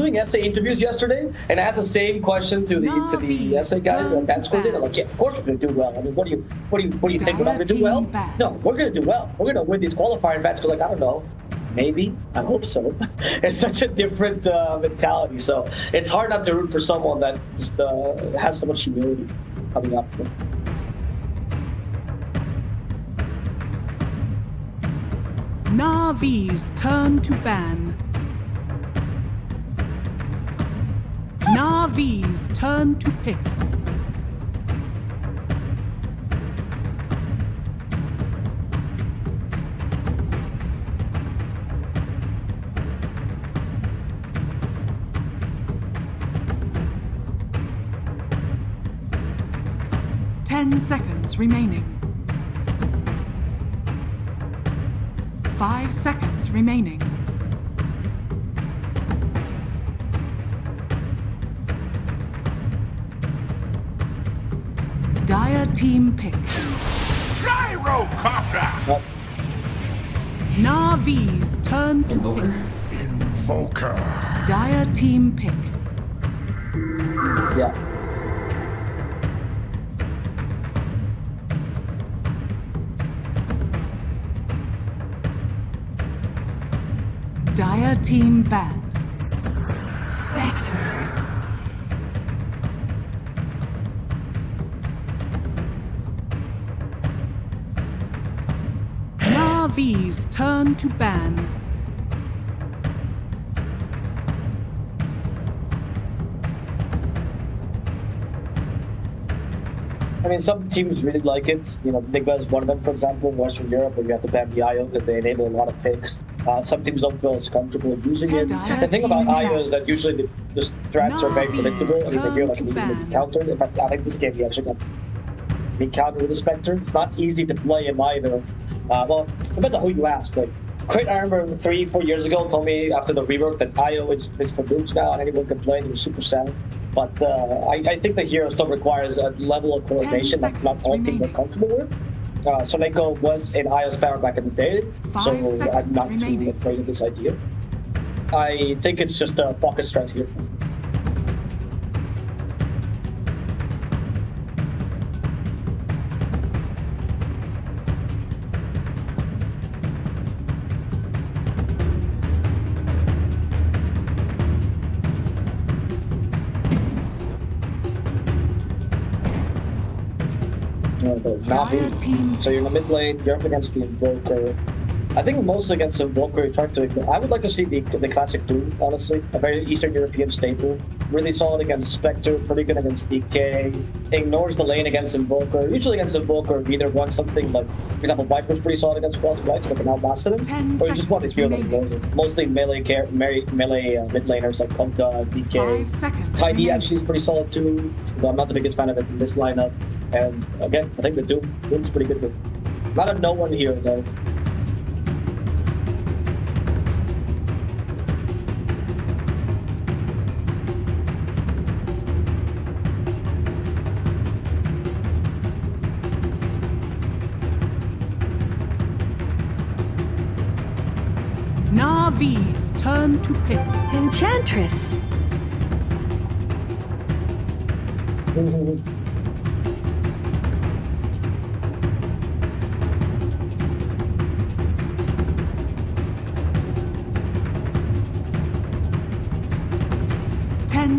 doing essay interviews yesterday, and I asked the same question to the essay guys at that school. They're like, yeah, of course we're gonna do well. I mean, what do you think we're not gonna do well? No, we're gonna do well. We're gonna win these qualifying events. Because, like, I don't know, maybe, I hope so. It's such a different mentality, so it's hard not to root for someone that just has so much humility coming up. NAVI's turn to ban. NAVI's turn to pick. Ten seconds remaining. 5 seconds remaining. Dire team pick. Gyrocopter! NAVI's turn to pick. Invoker. Dire team pick. Yeah. Dire team ban. Spectre. NAVI's turn to ban. I mean, some teams really like it. You know, Nigma is one of them, for example, in Western Europe, where you have to ban the IO because they enable a lot of picks. Some teams don't feel as comfortable using it. The thing about IO is that usually the strats are very predictable, and he's a hero that can easily be countered. In fact, I think this game he actually got be countered with the Spectre. It's not easy to play him either. Well, it depends on who you ask. Like, Crit, I remember 3-4 years ago, told me after the rework that IO is for noobs now, and anyone can play it. He was super sound. But I think the hero still requires a level of coordination that not all teams are comfortable with. Soneko was in IO's power back in the day, so I'm not too afraid of this idea. I think it's just a pocket strength here. NAVI. So you're in the mid lane, you're up against the Invoker. I think mostly against Invoker, you try to. I would like to see the classic Doom, honestly. A very Eastern European staple. Really solid against Spectre, pretty good against DK. Ignores the lane against Invoker. Usually against Invoker, either want something like, for example, Viper's pretty solid against Cross Flex, that can outlast him. Or you just want to heal them. Mostly melee mid laners like Konka, DK. TI-10 actually is pretty solid too, though I'm not the biggest fan of it in this lineup. And again, I think the Doom's pretty good. Not a no one here though. NAVI's turn to pick. Enchantress.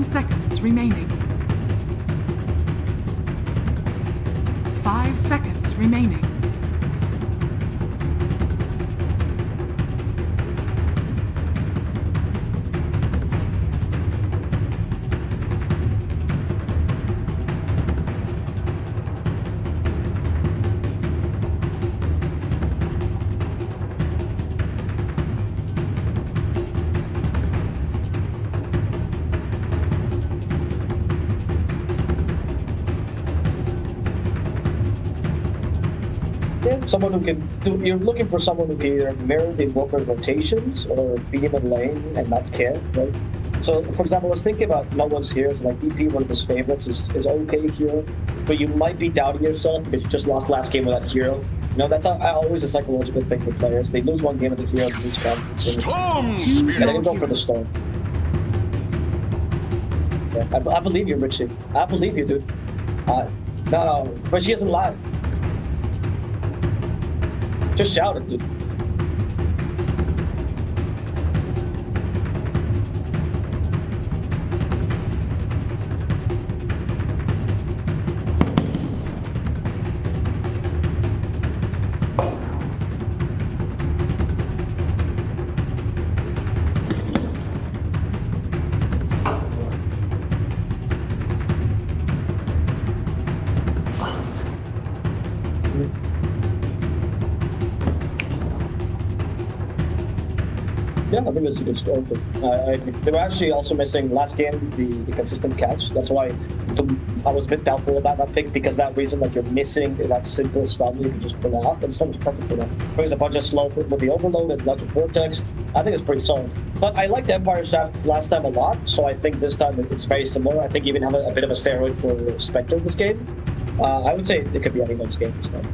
Seconds remaining. 5 seconds remaining. Someone who can do. You're looking for someone who can either mirror the Invoker's rotations or be in the lane and not care, right? So, for example, let's think about no one's here. So, like DP, one of his favorites, is okay here, but you might be doubting yourself because you just lost last game with that hero. You know, that's always a psychological thing for players. They lose one game with the hero in these conferences. Storm Spirit. They can go for the storm. Yeah, I believe you, Richie. I believe you, dude. No, but she isn't live. Just shout it, dude. Yeah, I think it's a good story. They were actually also missing last game the consistent catch. That's why I was a bit doubtful about that pick, because that reason, like, you're missing that simple stun you can just pull off, and Storm is perfect for that. Brings a bunch of slow with the overload and electric vortex. I think it's pretty solid. But I liked Empire Shaft last time a lot, so I think this time it's very similar. I think you even have a bit of a steroid for Spectre this game. I would say it could be anyone's game this time.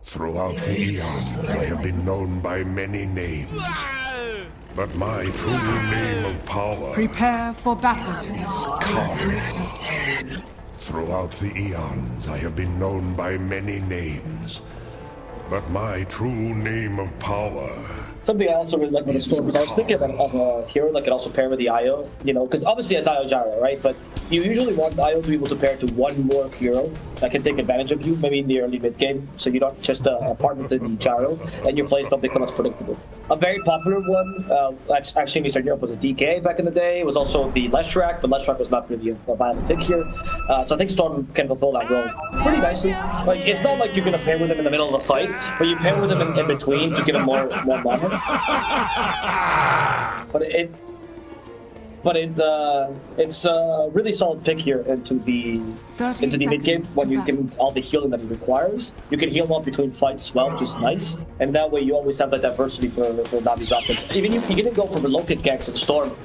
Throughout the eons, I have been known by many names. But my true name of power Prepare for battle. is Calm. Throughout the eons, I have been known by many names. But my true name of power... Something I also really like with the Storm is I was thinking of a hero that could also pair with the IO, you know, because obviously it's IO gyro, right? But you usually want the IO to be able to pair to one more hero that can take advantage of you, maybe in the early mid game, so you don't just partner to the gyro and your plays don't become as predictable. A very popular one, actually in Eastern Europe, was a DK back in the day. It was also the Leshrac, but Leshrac was not really a viable pick here. So I think Storm can fulfill that role pretty nicely. Like, it's not like you're going to pair with him in the middle of a fight, but you pair with him in between to give him more mana. But it's a really solid pick here into the mid game when you give him all the healing that he requires. You can heal him up between fights as well, which is nice, and that way you always have that diversity for Navi's offense. Even you can go for the low kick ganks in Storm,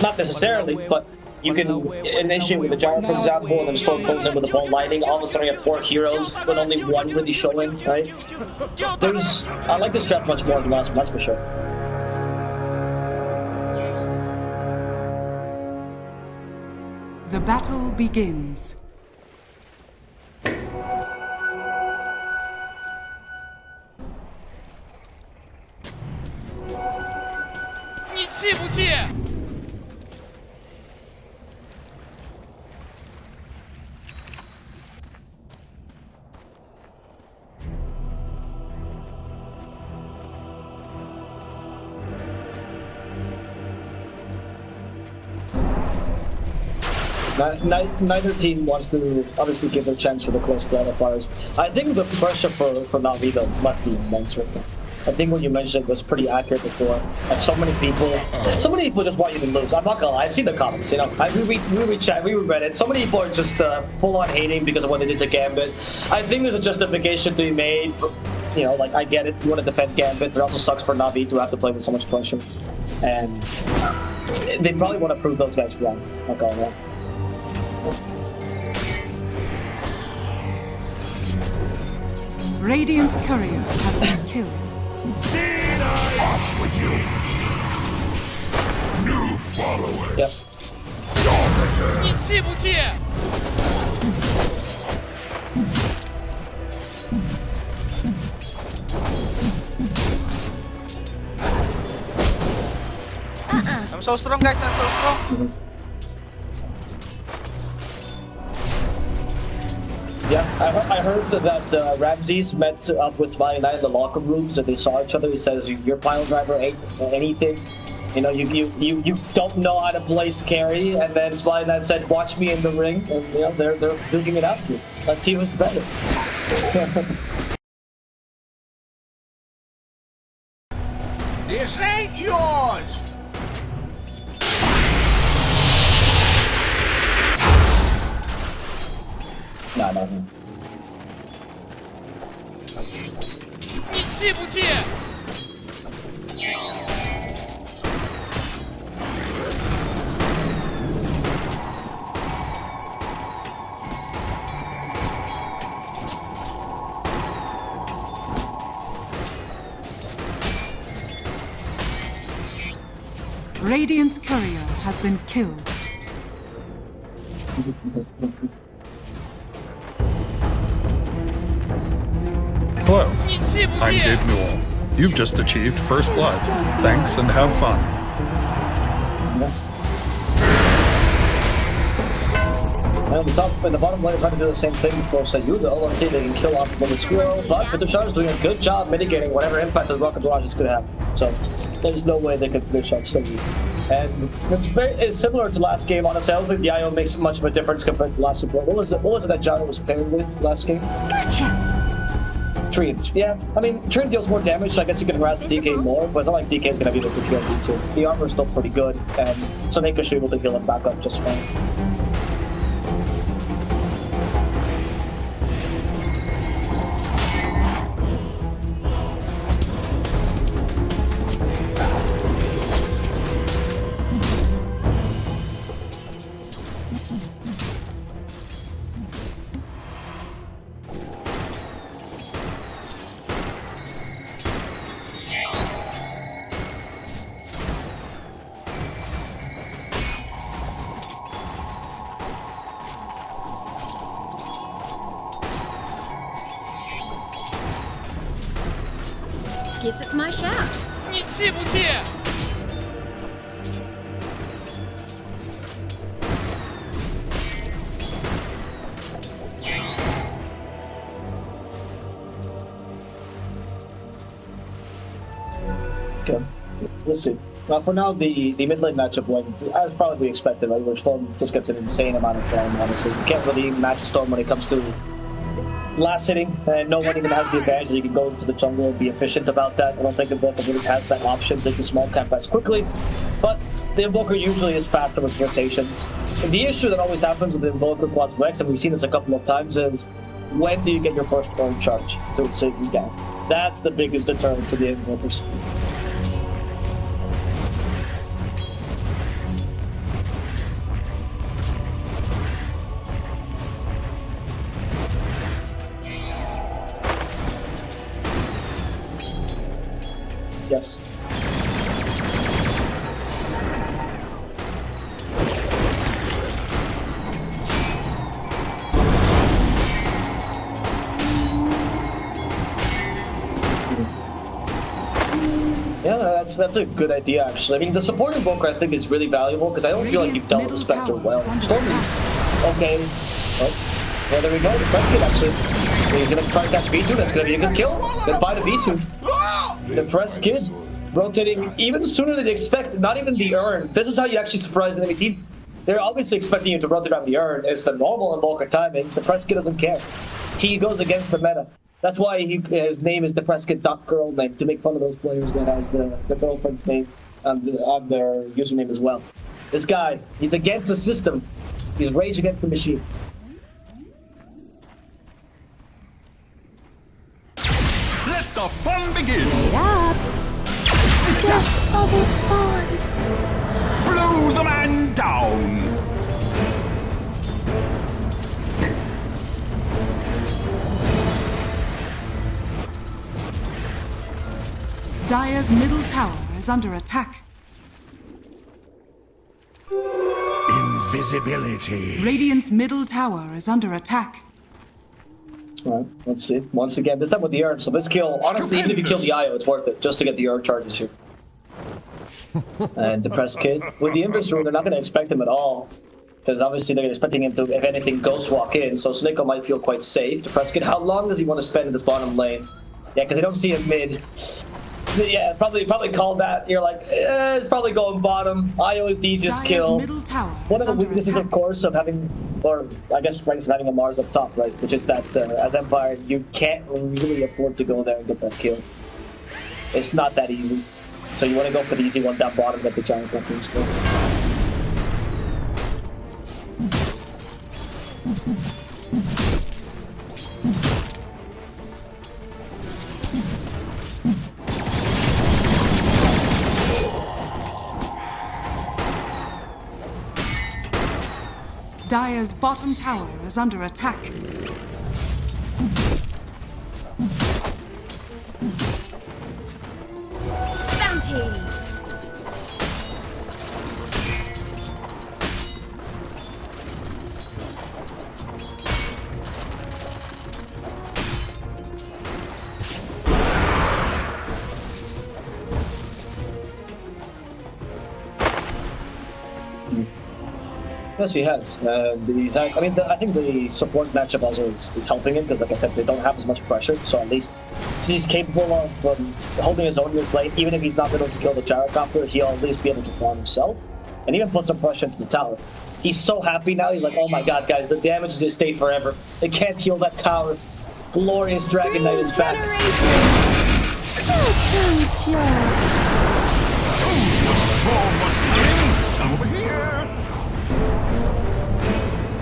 not necessarily, but you can initiate with the gyro, for example, and then Storm pulls in with the ball lightning. All of a sudden you have 4 heroes with only one really showing, right? I like this draft much more than last one, that's for sure. The battle begins. Neither team wants to obviously give a chance for the close qualifiers. I think the pressure for Navi though must be immense right now. I think what you mentioned was pretty accurate before. Like so many people just want you to lose. I'm not gonna lie, I've seen the comments, you know. We read it. So many people are just full on hating because of what they did to Gambit. I think there's a justification to be made. You know, like I get it, you want to defend Gambit, but it also sucks for Navi to have to play with so much pressure. And they probably want to prove those guys wrong. Not gonna lie. Radiant's courier has been killed. Off with you! New followers! Yep. I'm so strong, guys. I'm so strong. Yeah, I heard that Ramses met up with Smiley Knight in the locker rooms and they saw each other. He says, your pile driver ain't anything. You know, you don't know how to place carry, and then Spynet said, "Watch me in the ring," and you know they're duking it out. Let's see who's better. This ain't yours! No. 你气不气？ Radiant's courier has been killed. Hello, 你气不 I'm 气？ Dave Newell. You've just achieved first blood. Thanks and have fun. And the bottom lane is trying to do the same thing for Sayudo. Let's see if they can kill off the squirrel. But Vincere is doing a good job mitigating whatever impact the rocket barrage is going to have. So there's no way they could finish off Sayudo. And it's similar to last game. Honestly, I don't think the IO makes much of a difference compared to last support. What was it that Gyro was paired with last game? Gotcha. Treant. Yeah, I mean, Treant deals more damage, so I guess you can harass DK more, but it's not like DK is going to be able to kill D2. The armor is still pretty good, and Soneka should be able to heal him back up just fine. Guess it's my shout. 你气不气？ Okay, we'll see. For now, the mid lane matchup went as probably we expected, right? Where Storm just gets an insane amount of time, honestly. You can't really match Storm when it comes to last hitting, and no one even has the advantage that you can go into the jungle and be efficient about that. I don't think Invoker really has that option to take the small camp as quickly, but the Invoker usually is faster with rotations. And the issue that always happens with the Invoker quads Vex, and we've seen this a couple of times, is when do you get your first orange charge so you can get? That's the biggest deterrent for the Invokers. Yes. Yeah, that's a good idea actually. I mean, the support invoker I think is really valuable because I don't feel like you've dealt with the Spectre well. Okay. Oh, yeah, there we go. The press kit actually. He's gonna try to catch V2. That's gonna be a good kill. Then buy the V2. The press kid rotating even sooner than you expect. Not even the urn. This is how you actually surprise the enemy team. They're obviously expecting you to rotate around the urn. It's the normal invoker timing. The press kid doesn't care. He goes against the meta. That's why his name is the press kid girl name, to make fun of those players that has the girlfriend's name on their username as well. This guy, he's against the system. He's rage against the machine. Let the fun begin! Wait up. Just all the fun. Blow the man down! Dire's middle tower is under attack. Invisibility. Radiant's middle tower is under attack. Alright, let's see. Once again, this time with the urn. So this kill, honestly, even if you kill the IO, it's worth it just to get the urn charges here. And the press kid. With the Invis rule, they're not going to expect him at all. Because obviously they're expecting him to, if anything, ghost walk in. So Sneko might feel quite safe. The press kid, how long does he want to spend in this bottom lane? Yeah, because they don't see him mid. Yeah, probably called that. You're like, it's probably going bottom. IO is the easiest Dire's kill. middle tower One is of the under weaknesses, attack. of course, of having, or I guess ranks of having a Mars up top, right? Which is that as Empire, you can't really afford to go there and get that kill. It's not that easy. So you want to go for the easy one down bottom, get the giant weapons still. Dire's bottom tower is under attack. Bounty! Yes, he has. I think the support matchup also is helping him because, like I said, they don't have as much pressure. So at least he's capable of holding his own in this lane. Even if he's not able to kill the gyrocopter, he'll at least be able to farm himself and even put some pressure into the tower. He's so happy now. He's like, oh my god, guys, the damage is gonna stay forever. They can't heal that tower. Glorious Dragon Knight is back. Storm must win. Come over here.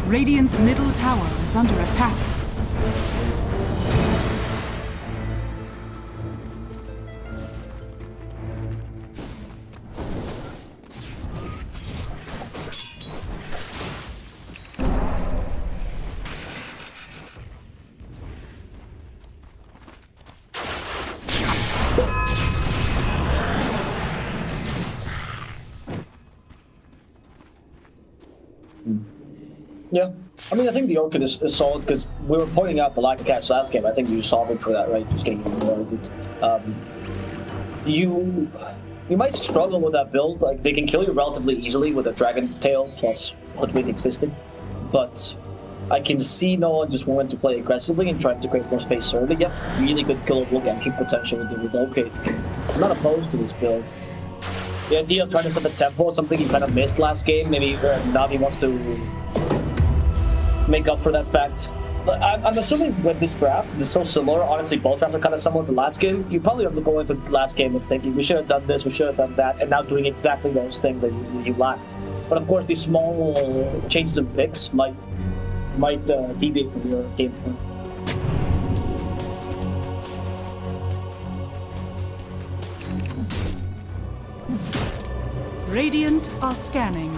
Radiant's middle tower is under attack. Yeah, I mean, I think the Orchid is solid because we were pointing out the lack of catch last game. I think you solved it for that, right? Just getting more of it. You might struggle with that build. Like, they can kill you relatively easily with a Dragon Tail plus Hoodwink existing, but I can see no one just wanting to play aggressively and trying to create more space early. Yep, really good killable ganking potential with the Orchid. I'm not opposed to this build. The idea of trying to set the tempo is something you kind of missed last game. Maybe Navi wants to make up for that fact. But I'm assuming with this draft, it's so similar. Honestly, both drafts are kind of similar to last game. You probably have to go into last game with thinking, we should have done this, we should have done that, and now doing exactly those things that you lacked. But of course, these small changes in picks might deviate from your game plan. Radiant are scanning.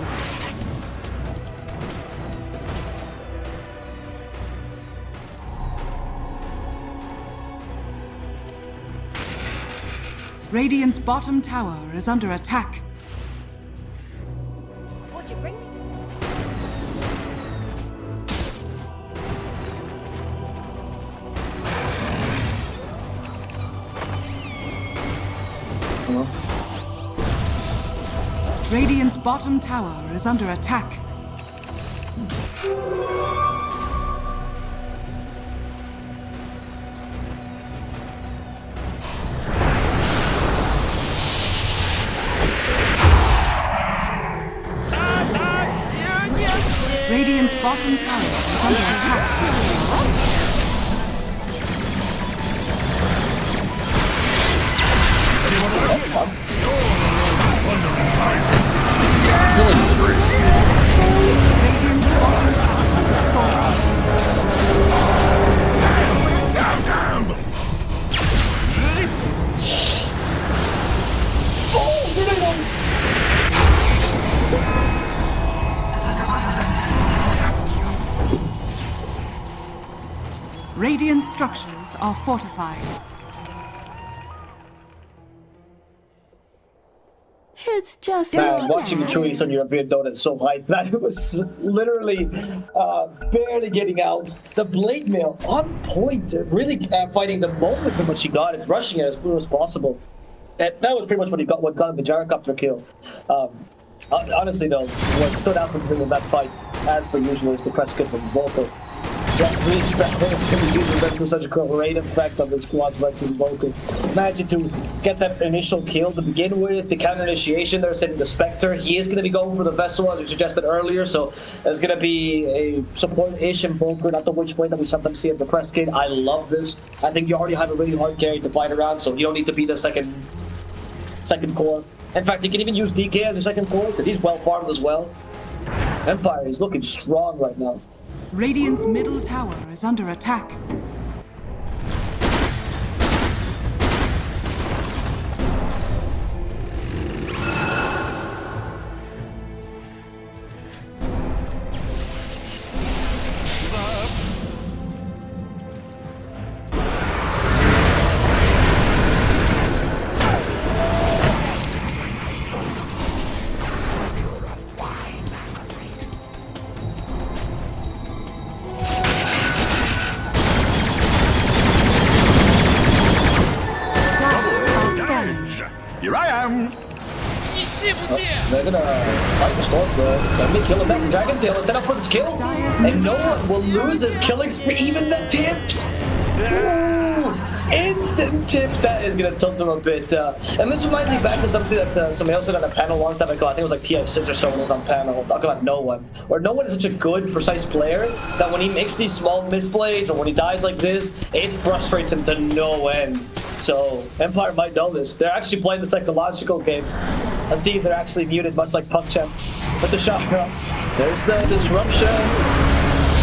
Radiant's bottom tower is under attack. What'd you bring me? Radiant's bottom tower is under attack. Radiant's bottom tower is under attack. Killing spree. Radiant's bottom tower is falling. Radiant structures are fortified. It's just Man, watching Chewy's on European Dota is so hype. That was literally barely getting out. The Blade Mail on point, really fighting the moment from what she got. It's rushing it as quick as possible. That was pretty much what got him the gyrocopter kill. Honestly though, what stood out from him in that fight, as per usual, is the press kits and Volko. Just three spells can use them to such a great effect on this quad flex invoker. Imagine to get that initial kill to begin with, the counter initiation, they're sending the Spectre. He is going to be going for the Vessel, as we suggested earlier, so there's going to be a support-ish invoker, not the Witch Blade that we sometimes see at the press kit. I love this. I think you already have a really hard carry to fight around, so you don't need to be the second core. In fact, you can even use DK as your second core, because he's well farmed as well. Empire is looking strong right now. Radiant's middle tower is under attack. Here I am. They're gonna fight the storm, bro. Let me kill him back. Dragon Tail is set up for this kill. And no one will lose his killing spree, even the tips. Ooh, instant tips. That is gonna tilt him a bit. And this reminds me back to something that somebody else said on a panel a long time ago. I think it was like TI-10 or someone was on panel. Talk about no one. Or no one is such a good, precise player that when he makes these small misplays or when he dies like this, it frustrates him to no end. So Empire might know this. They're actually playing the psychological game. Let's see if they're actually muted, much like PUBG. With the chakra. There's the disruption.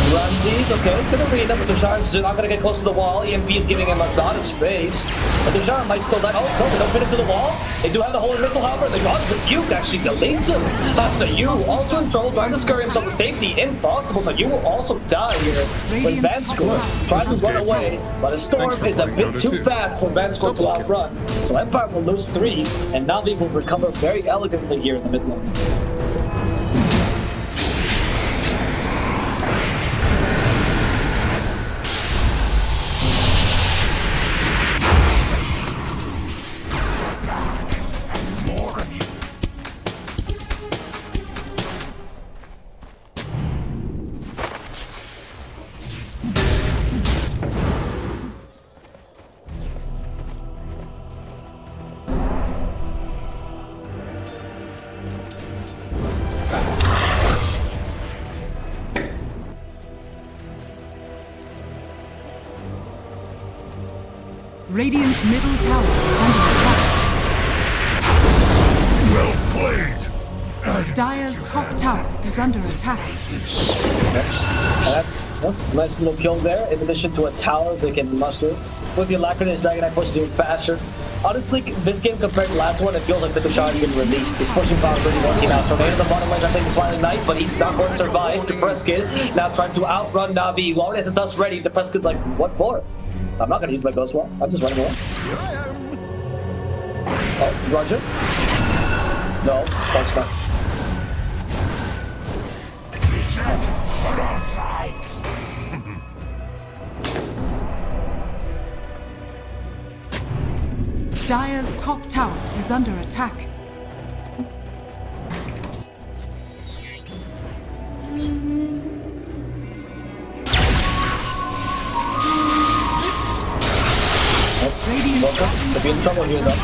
Ramses, okay, to the arena, but Dushan's not going to get close to the wall. EMP is giving him a lot of space. But Dushan might still die. Oh, no, they don't fit into the wall. They do have the holy missile, however. The god of Duke actually deletes him. Sayu also in trouble, trying to scurry himself to safety. Impossible. Sayu will also die here. When Vincere tries to run away, but the storm is a bit too bad for Vincere to outrun. So Empire will lose 3, and NAVI will recover very elegantly here in the mid lane. Radiant's middle tower is under attack. Well played. Dire's top tower is under attack. That's a nice little kill there, in addition to a tower they can muster. With the Alacritus, Dragon Knight pushes even faster. Honestly, this game compared to the last one, it feels like the Dushan has been released. His pushing power is really working out. Tornado in the bottom lane, trying to take the Smiling Knight, but he's not going to survive. The press kid now trying to outrun Navi. He already has the dust ready. The press kid's like, what for? I'm not going to use my Ghost Wall. I'm just running away. Here I am. Oh, Roger? No, that's not. On all sides. Dire's top tower is under attack. They'll be in trouble here though.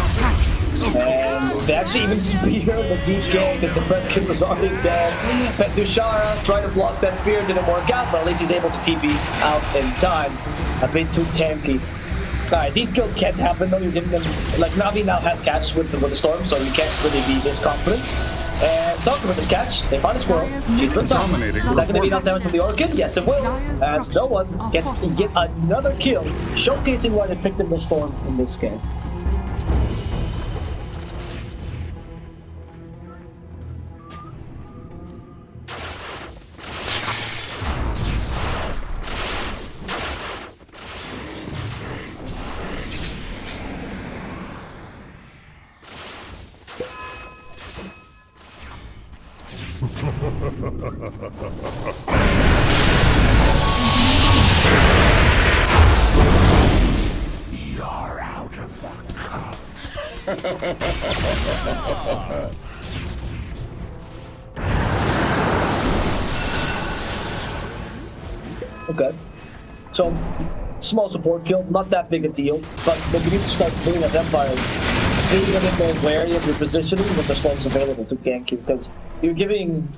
And they actually even spear the deep game because the press kid was already dead. Petushara trying to block that spear, didn't work out, but at least he's able to TP out in time. A bit too tanky. Alright, these kills can't happen though. You're giving them, like, Navi now has catch with the storm, so you can't really be this confident. And talking about this catch, they find a squirrel. She's been summoned. Is that going to be knocked down from the Orchid? Yes, it will. As no one gets yet another kill, showcasing why they picked in the storm in this game. You're out of the cup. Okay. So, small support kill, not that big a deal, but what you need to start doing as Empire is being a bit more wary of your positioning when the storm's available to gank you, because you're giving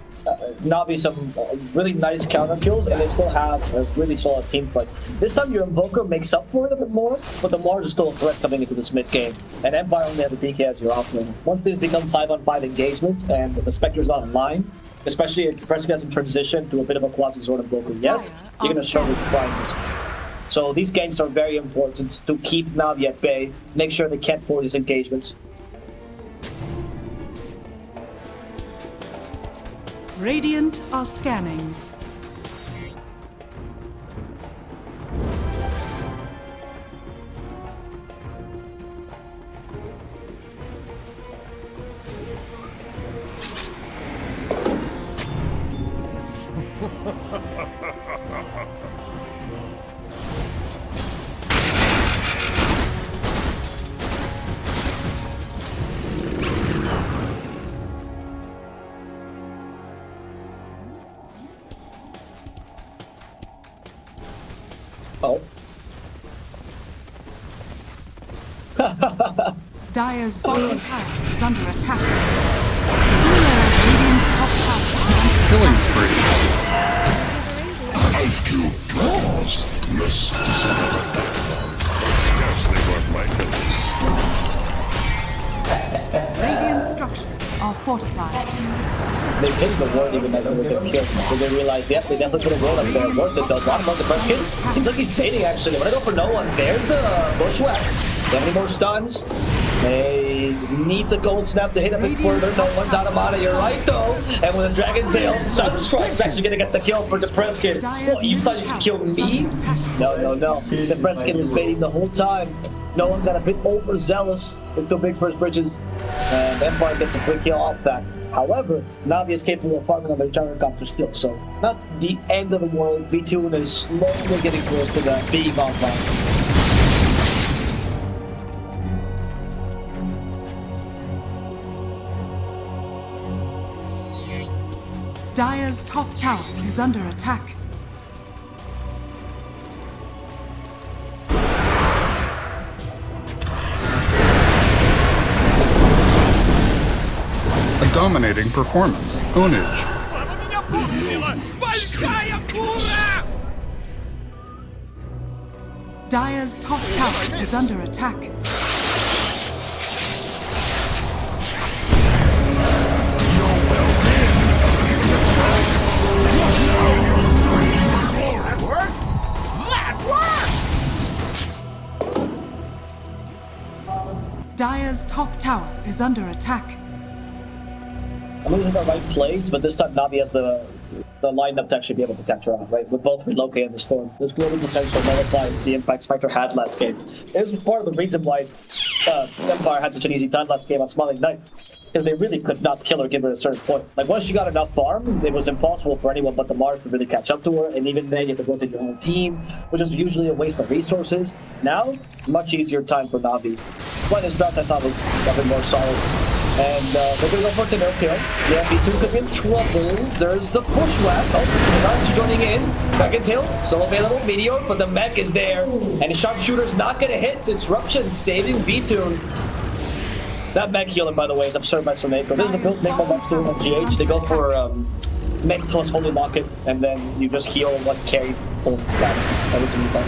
Navi some really nice counter kills, and they still have a really solid team fight. This time your Invoker makes up for it a bit more, but the Mars is still a threat coming into this mid game, and Empire only has a DK as your offlane. Once these become 5-on-5 engagements, and the Spectre's not in line, especially if Prescott hasn't transitioned to a bit of a quasi-Zord Invoker yet, you're going to struggle to find this. So these ganks are very important to keep Navi at bay, make sure they can't force these engagements. Radiant are scanning. Oh. Dire's bottom tower is under attack. Radiant's top tower. Killing spree. I've killed flaws. Less scarcely worth my notice. Radiant structures are fortified. They pinned the ward even as they were getting killed. So they realized, yep, they definitely put a ward up there. Worth it though. Bottom of the first kill. Seems like he's baiting actually. I'm gonna go for no one. There's the bushwhack. Don't have any more stuns. They need the gold snap to hit a bit further. No one's out of mana. You're right though. And with a Dragon Tail, Sunstrike's actually gonna get the kill for Depreskin. What, you thought you could kill me? No, no, no. Depreskin was baiting the whole time. No one got a bit overzealous with the big first bridges. And Empire gets a quick kill off that. However, Navi is capable of farming on their gyrocopter still, so not the end of the world. V2 is slowly getting close to the being offline. Dire's top tower is under attack. A dominating performance. Ownage. Dire's top tower is under attack. Dire's top tower is under attack. I mean, this is the right place, but this time Navi has the lineup to actually be able to catch her off, right? With both Relocate and the Storm. This global potential nullifies the impact Spectre had last game. It was part of the reason why Empire had such an easy time last game on Smiling Knight. Because they really could not kill her given a certain point. Like, once she got enough farm, it was impossible for anyone but the Mars to really catch up to her, and even then you have to rotate your own team, which is usually a waste of resources. Now, much easier time for Navi. But his draft I thought was a bit more solid. And they're gonna go for a no kill. Yeah, V2 could be in trouble. There's the bushwhack. Oh, Natus joining in. Dragon Tail, still available. Meteor, but the mech is there. And the sharpshooter's not gonna hit. Disruption saving V2. That mech healing, by the way, is absurd by Soneko. This is the build Mako Mech's doing on GH. They go for mech plus Holy Locket, and then you just heal what carry full fast. That is really fun.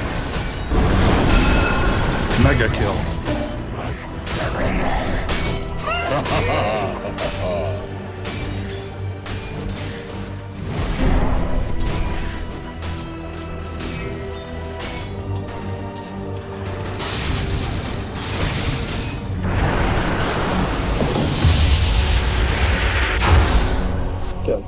Mega kill. Good.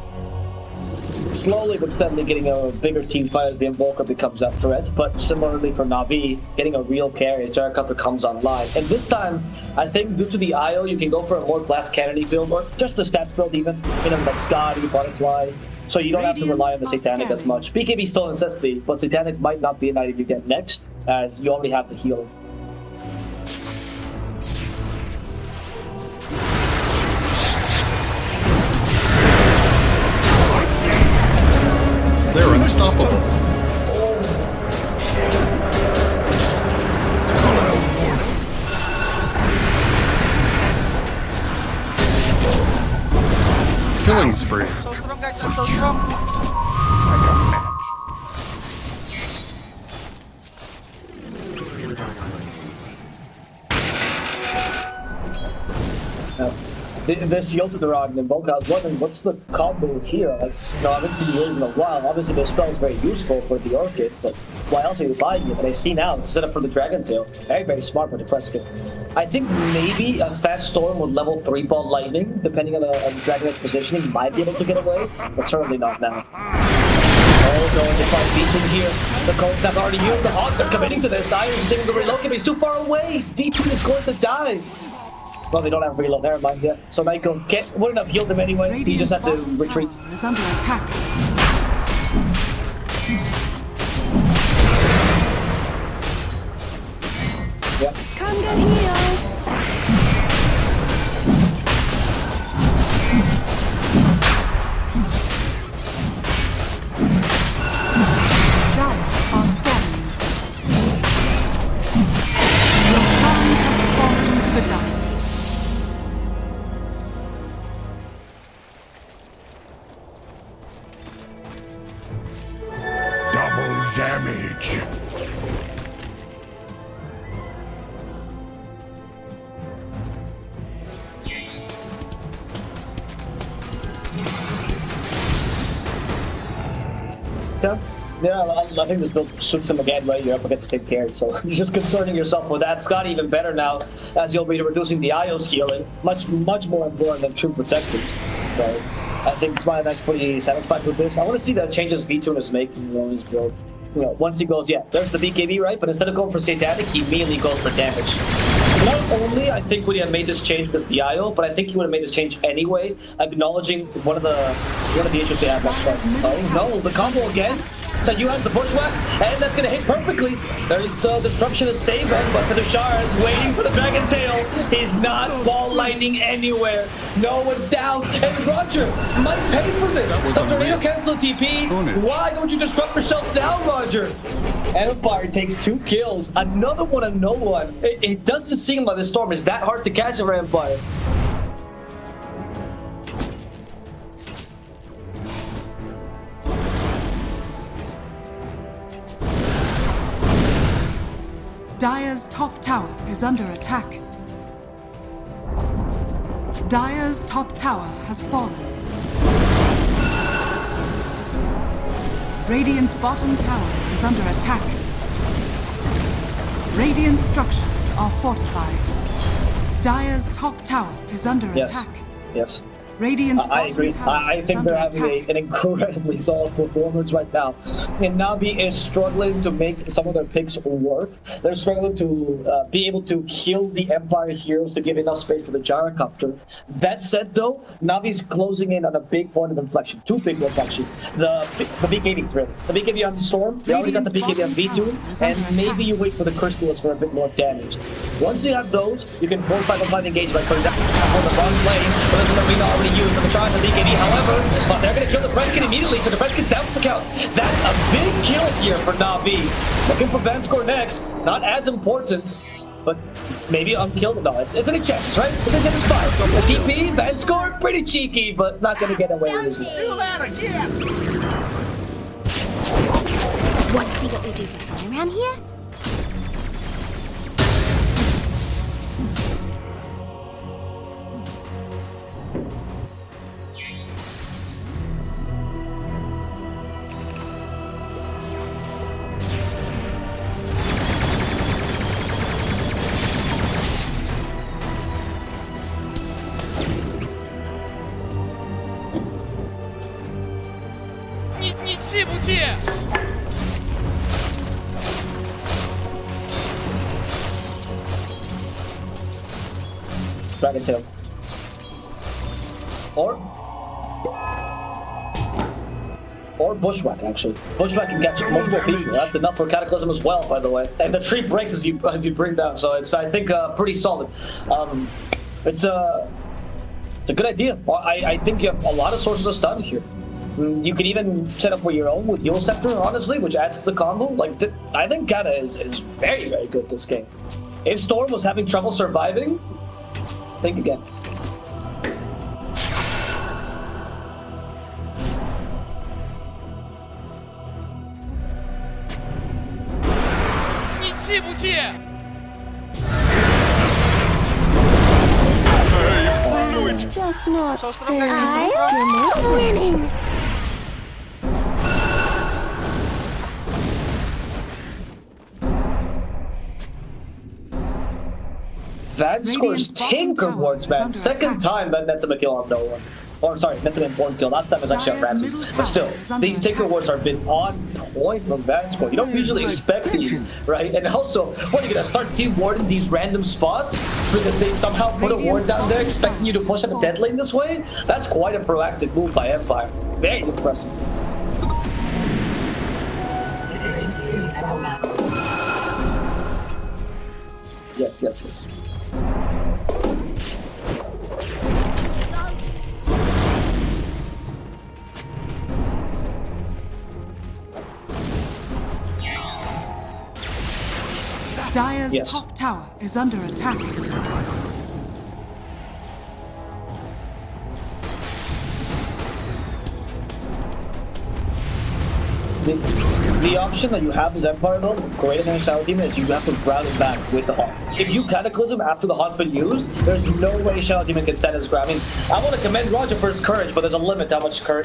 Slowly but steadily getting a bigger team fight as the Invoker becomes a threat, but similarly for Navi, getting a real carry as Jericho comes online. And this time, I think due to the IO, you can go for a more class Kennedy build, or just a stats build even, you know, like Scotty, Butterfly, so you don't have to rely on the Satanic as much. BKB still a necessity, but Satanic might not be an item you get next, as you already have the healer. They're unstoppable. This Yoshidaran and Invoke, I was wondering what's the combo here? Like, no, I haven't seen the in a while. Obviously, the spell is very useful for the Orchid, but why else are you buying it? But I see now it's set up for the Dragon Tail. Very, very smart for the Prescott. I think maybe a Fast Storm with level 3 Ball Lightning, depending on the Dragon Tail's positioning, might be able to get away, but certainly not now. Oh, going to fight V2 here. The Colts have already used the Hawk. They're committing to this. Iron is able to relocate, but he's too far away. V2 is going to die. Well, they don't have reload, never mind yet. So Naiko wouldn't have healed him anyway. He just had to retreat. Is under attack. Yeah. Come get healed. Dire are scanning. Roshan has fallen to the Dire. Double damage. Yeah, I think this build suits him again, right? You're up against State Carry, so you're just concerning yourself with that. Scott even better now, as you'll be reducing the IO scaling. Much more important than True Protected. So I think Smileback's pretty satisfied with this. I want to see the changes V2 is making on his build. You know, once he goes, yeah, there's the BKB, right? But instead of going for Satanic, he immediately goes for damage. Not only, I think, would he have made this change because the IO, but I think he would have made this change anyway, acknowledging one of the issues they have. Oh no, the combo again. So you have the bushwhack, and that's gonna hit perfectly. There's disruption is saving, but Kadushar is waiting for the Dragon Tail. He's not ball lightning anywhere. No one's down, and Roger might pay for this. The tornado cancel TP. Why don't you disrupt yourself now, Roger? Empire takes 2 kills. Another one on no one. It doesn't seem like the storm is that hard to catch for Empire. Dire's top tower is under attack. Dire's top tower has fallen. Radiant's bottom tower is under attack. Radiant structures are fortified. Dire's top tower is under attack. Yes. Radiant's I agree. I think they're having an incredibly solid performance right now. And Navi is struggling to make some of their picks work. They're struggling to be able to kill the Empire heroes to give enough space for the Gyrocopter. That said, though, Navi's closing in on a big point of inflection. 2 big ones, actually. The BKB threat. The BKB on the Storm. They already got the BKB on V2. And maybe you wait for the Crystals for a bit more damage. Once you have those, you can fortify the fight engage by putting that on the front lane. But this is the arena already used for the shot of the BKB. However, they're going to kill the Prescott immediately, so the Prescott's down for the count. That's a big kill here for Navi. Looking for Vincere next. Not as important, but maybe unkilled. No, it's any chance, right? It's a different spot. The TP, Vincere, pretty cheeky, but not going to get away with it. Do that again! Want to see what we do for fun around here? Dragon Tail. Or Bushwhack, actually. Bushwhack can catch multiple people. That's enough for Cataclysm as well, by the way. And the tree breaks as you bring down, so it's, I think, pretty solid. It's a good idea. I think you have a lot of sources of stun here. You can even set up for your own with Yule Scepter, honestly, which adds to the combo. Like, I think Kata is very, very good this game. If Storm was having trouble surviving, think again. just not So strong, fair. guys. I'm winning. That scores Radiant's bottom 10 tower rewards, is man. under Second attack. time that nets him a kill on no one. Or sorry, that's an important kill. Last time was actually on Dire's Ramses. middle But still, tower is under these take attack. rewards are been on point from that score. You don't usually expect these, right? And also, what are you gonna start de-warding these random spots because they somehow put a ward down there expecting you to push at the dead lane this way? That's quite a proactive move by Empire. Very impressive. Yes. Dire's Yes. top tower is under attack. The option that you have as Empire though, great against Shadow Demon, is you have to ground it back with the Haunt. If you Cataclysm after the Haunt's been used, there's no way Shadow Demon can stand his ground. I mean, I want to commend Roger for his courage, but there's a limit to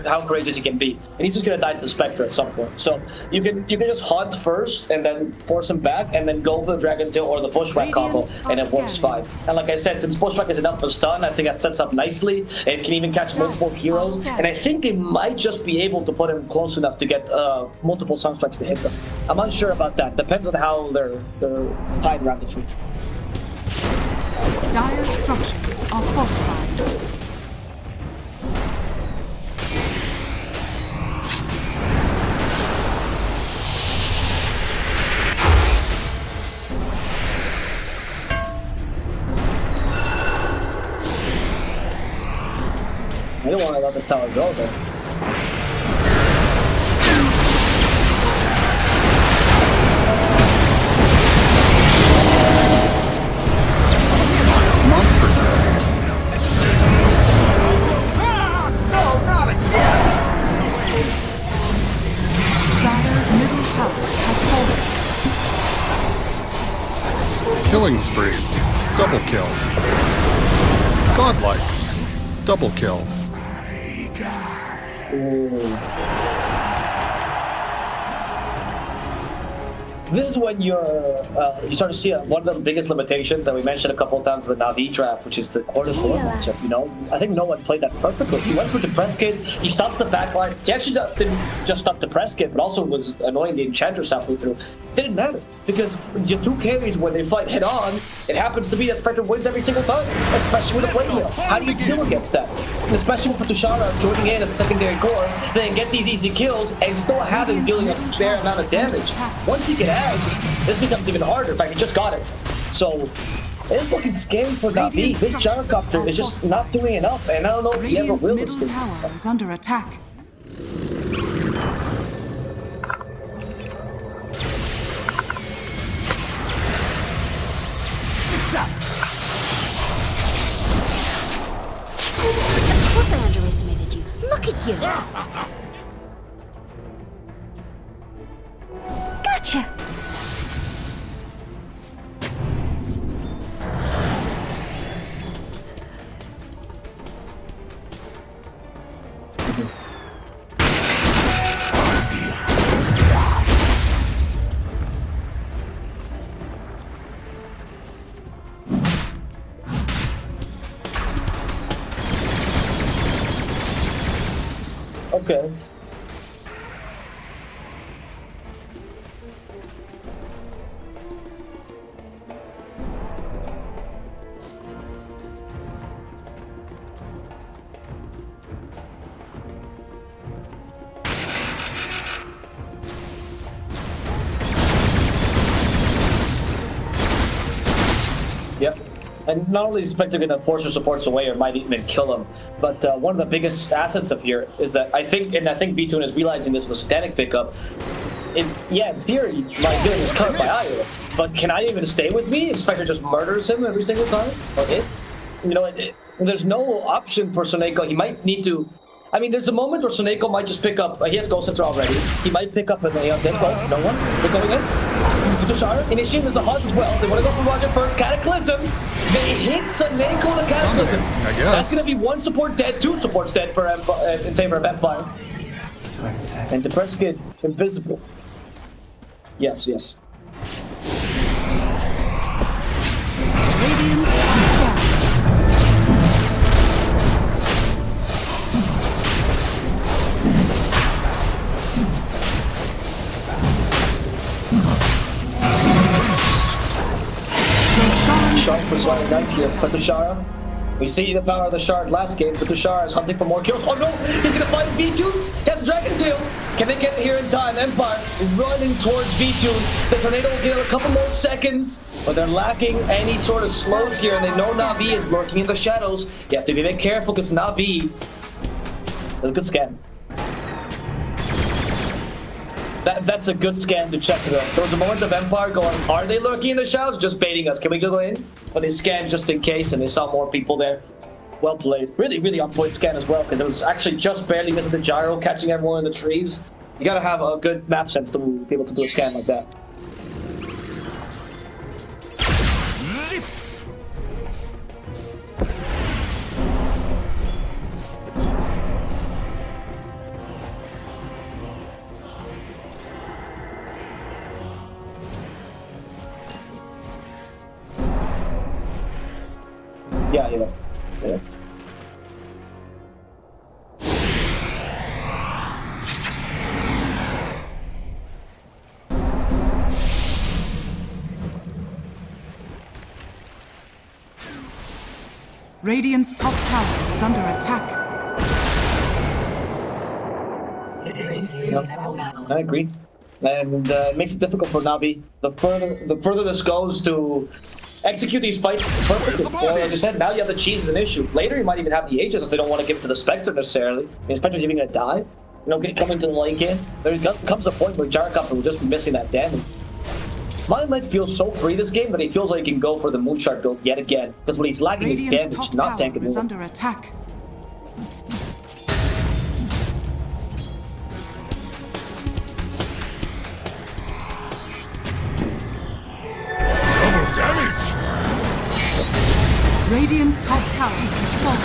how courageous he can be. And he's just going to die to the Spectre at some point. So you can just Haunt first, and then force him back, and then go for the Dragon Tail or the Bushwhack combo, and it works fine. And like I said, since Bushwhack is enough of a stun, I think that sets up nicely. It can even catch multiple heroes, and I think they might just be able to put him close enough to get multiple Sunstrikes to hit them. I'm unsure about that. Depends on how they're tied around the tree. Dire's structures are fortified. I don't want to let this tower go though. Dire's middle tower has fallen. Killing spree. Double kill. Godlike. Double kill. This is when you start to see one of the biggest limitations that we mentioned a couple of times in the Navi draft, which is the quarter-to-quarter matchup. You know, I think no one played that perfectly. He went for Depress Kid, he stops the backline. He actually didn't just stop Depress Kid, but also was annoying the Enchantress halfway through. Didn't matter, because your two carries, when they fight head-on, it happens to be that Spectre wins every single time, especially with a play wheel. How do you deal against that? And especially with Tushara joining in as a secondary core, then get these easy kills and still have him dealing a fair amount of damage. Once he get ads, this becomes even harder. In fact, he just got it. So, it's looking scary for Navi. This gyrocopter is just not doing enough, and I don't know if he ever Radiant's will. middle tower is under attack. Of course I underestimated you. Look at you. Gotcha. Okay. Yep. And not only is Spectre going to force your supports away or might even kill him, but one of the biggest assets of here is that I think V2 is realizing this with a static pickup, is, yeah, in theory, my villain is covered by Io, but can I even stay with me if Spectre just murders him every single time? Or it? You know, there's no option for Soneko. He might need to... I mean, there's a moment where Soneko might just pick up... he has Ghost Hunter already. He might pick up an Aeon Death. No one? They're going in? Tushara initiating the hunt as well. They want to go for Roger first. Cataclysm. They hit Saneko the Cataclysm. I guess. That's going to be one support dead, two supports dead for in favor of Empire. And Depressed Kid, invisible. Yes, yes. Radiant scan. Shard for Sliding Knight here. Patushara. We see the power of the Shard last game. Patushara is hunting for more kills. Oh no! He's gonna find V2! He has the Dragon Tail! Can they get here in time? Empire running towards V2. The Tornado will get a couple more seconds, but they're lacking any sort of slows here, and they know Navi is lurking in the shadows. You have to be very careful because Navi. That's a good scan. That's a good scan to check though. There was a moment of Empire going, are they lurking in the shadows? Just baiting us. Can we just go in? But they scanned just in case and they saw more people there. Well played. Really, really on point scan as well because it was actually just barely missing the gyro, catching everyone in the trees. You gotta have a good map sense to be able to do a scan like that. Yeah. Radiant's top tower is under attack. I agree. And it makes it difficult for Navi. The further this goes to execute these fights perfectly. Well, as you said, now you have the cheese is an issue. Later, you might even have the Aegis if they don't want to give it to the Spectre necessarily. I mean, Spectre's even going to die. You know, coming to the late game. There comes a point where Jarakop will just be missing that damage. Smiling Knight feels so free this game that he feels like he can go for the Moonshard build yet again. Because when he's lacking his Radiant's damage, top not tanking tower is it. under attack. Radiant's top tower is fallen.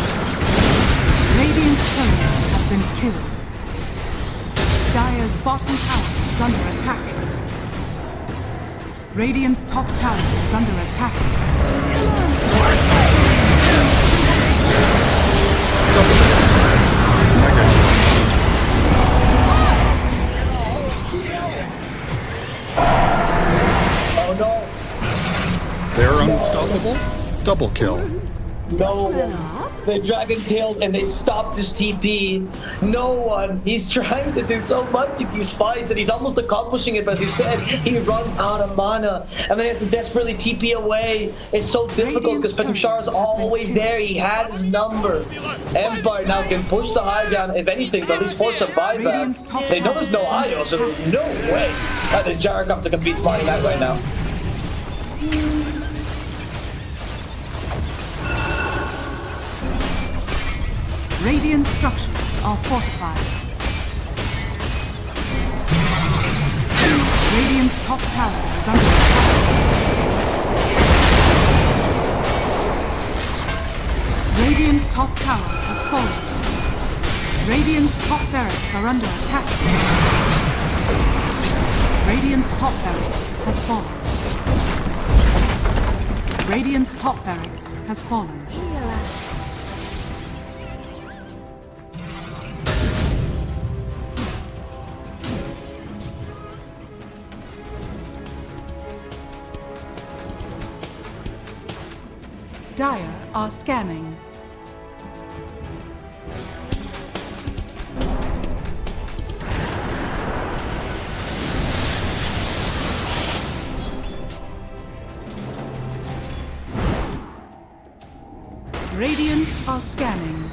Radiant's turret has been killed. Dire's bottom tower is under attack. Radiant's top tower is under attack. Oh no! They're unstoppable. Double kill. No one. They dragon tailed and they stopped his TP. No one. He's trying to do so much in these fights and he's almost accomplishing it, but as you said, he runs out of mana and then he has to desperately TP away. It's so difficult because Petushar is always there. He has his number. Empire now can push the high ground, if anything, but at least force a buyback. They know there's no IO, so there's no way that there's Jarakop to compete Smiling Knight right now. Radiant structures are fortified. Radiant's top tower is under attack. Radiant's top tower has fallen. Radiant's top barracks are under attack. Radiant's top barracks has fallen. Radiant's top barracks has fallen. Dire are scanning. Radiant are scanning.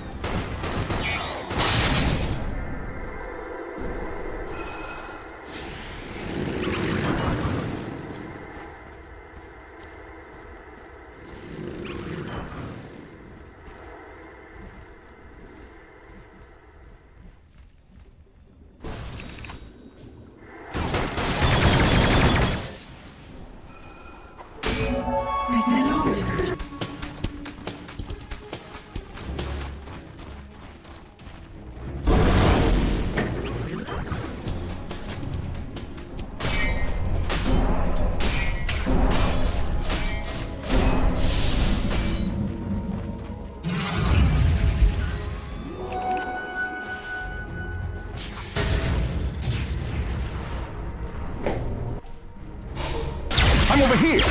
I'm over here!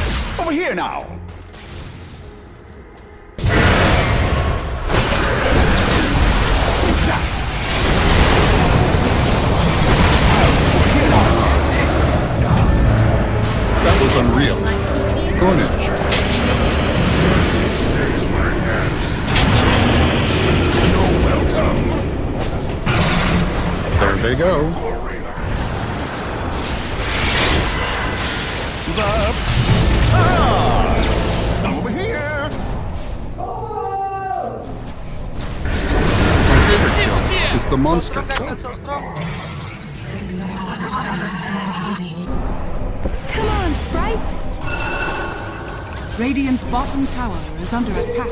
Over here now! That was unreal. Carnage. There they go. Zap! I'm over here! My favorite kill is the monster Strong guys, kill. I'm so strong. Come on, sprites! Radiant's bottom tower is under attack.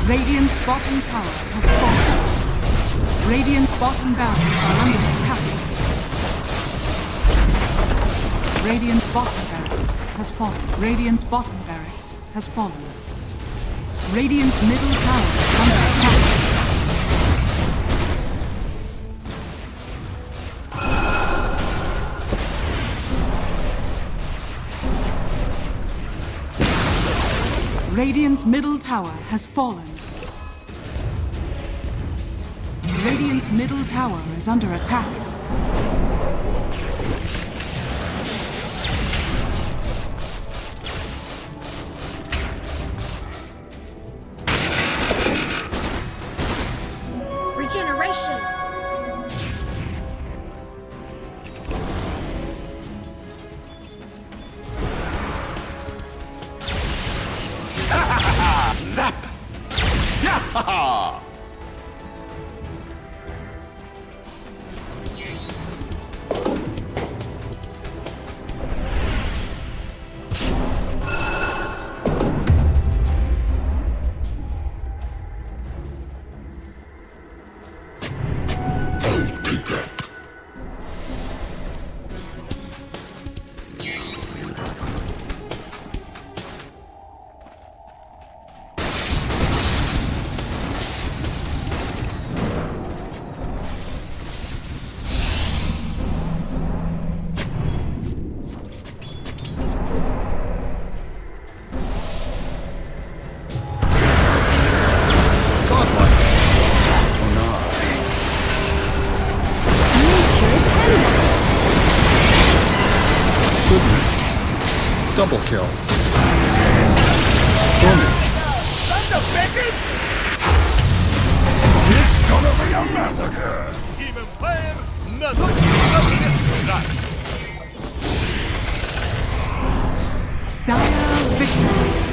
Radiant's bottom tower has fallen. Radiant's bottom barracks are under attack. Radiant's bottom barracks has fallen. Radiant's bottom barracks has fallen. Radiant's middle tower is under attack. Radiant's middle tower has fallen. Radiant's middle tower is under attack. Regeneration. Zap! Yeah! Double kill. Carnage. It's gonna be a massacre! Team player, Natus. Dire victory.